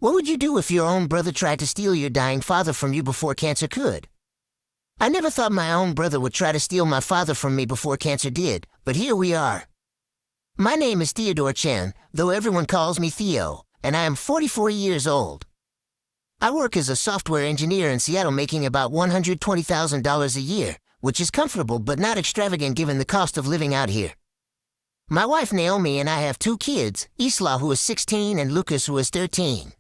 What would you do if your own brother tried to steal your dying father from you before cancer could? I never thought my own brother would try to steal my father from me before cancer did, but here we are. My name is Theodore Chen, though everyone calls me Theo, and I am 44 years old. I work as a software engineer in Seattle making about $120,000 a year, which is comfortable but not extravagant given the cost of living out here. My wife Naomi and I have 2 kids, Isla who is 16 and Lucas who is 13.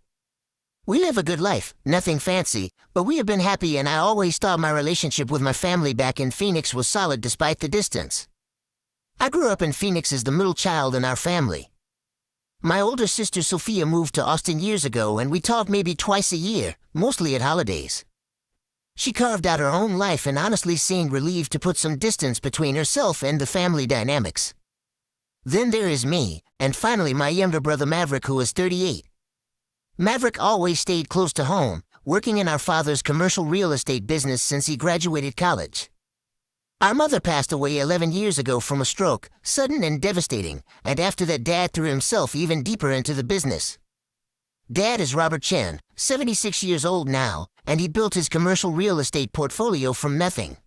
We live a good life, nothing fancy, but we have been happy and I always thought my relationship with my family back in Phoenix was solid despite the distance. I grew up in Phoenix as the middle child in our family. My older sister Sophia moved to Austin years ago and we talked maybe twice a year, mostly at holidays. She carved out her own life and honestly seemed relieved to put some distance between herself and the family dynamics. Then there is me, and finally my younger brother Maverick who is 38. Maverick always stayed close to home, working in our father's commercial real estate business since he graduated college. Our mother passed away 11 years ago from a stroke, sudden and devastating, and after that Dad threw himself even deeper into the business. Dad is Robert Chen, 76 years old now, and he built his commercial real estate portfolio from nothing.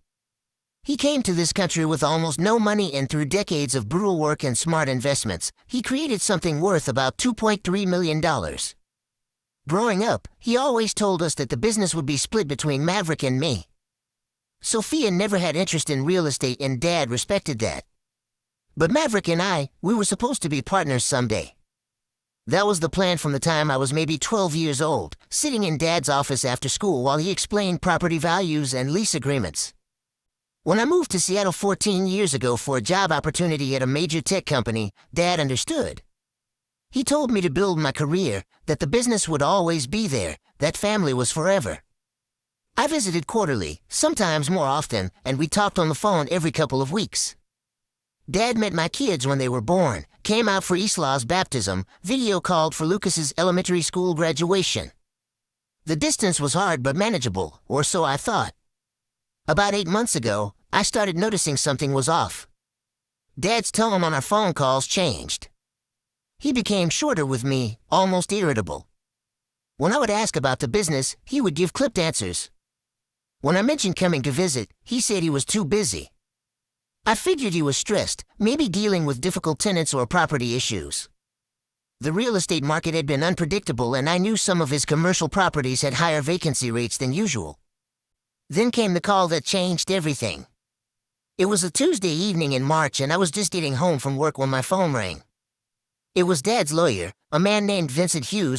He came to this country with almost no money and through decades of brutal work and smart investments, he created something worth about $2.3 million. Growing up, he always told us that the business would be split between Maverick and me. Sophia never had interest in real estate and Dad respected that. But Maverick and we were supposed to be partners someday. That was the plan from the time I was maybe 12 years old, sitting in Dad's office after school while he explained property values and lease agreements. When I moved to Seattle 14 years ago for a job opportunity at a major tech company, Dad understood. He told me to build my career, that the business would always be there, that family was forever. I visited quarterly, sometimes more often, and we talked on the phone every couple of weeks. Dad met my kids when they were born, came out for Isla's baptism, video called for Lucas's elementary school graduation. The distance was hard but manageable, or so I thought. About 8 months ago, I started noticing something was off. Dad's tone on our phone calls changed. He became shorter with me, almost irritable. When I would ask about the business, he would give clipped answers. When I mentioned coming to visit, he said he was too busy. I figured he was stressed, maybe dealing with difficult tenants or property issues. The real estate market had been unpredictable and I knew some of his commercial properties had higher vacancy rates than usual. Then came the call that changed everything. It was a Tuesday evening in March and I was just getting home from work when my phone rang. It was Dad's lawyer, a man named Vincent Hughes,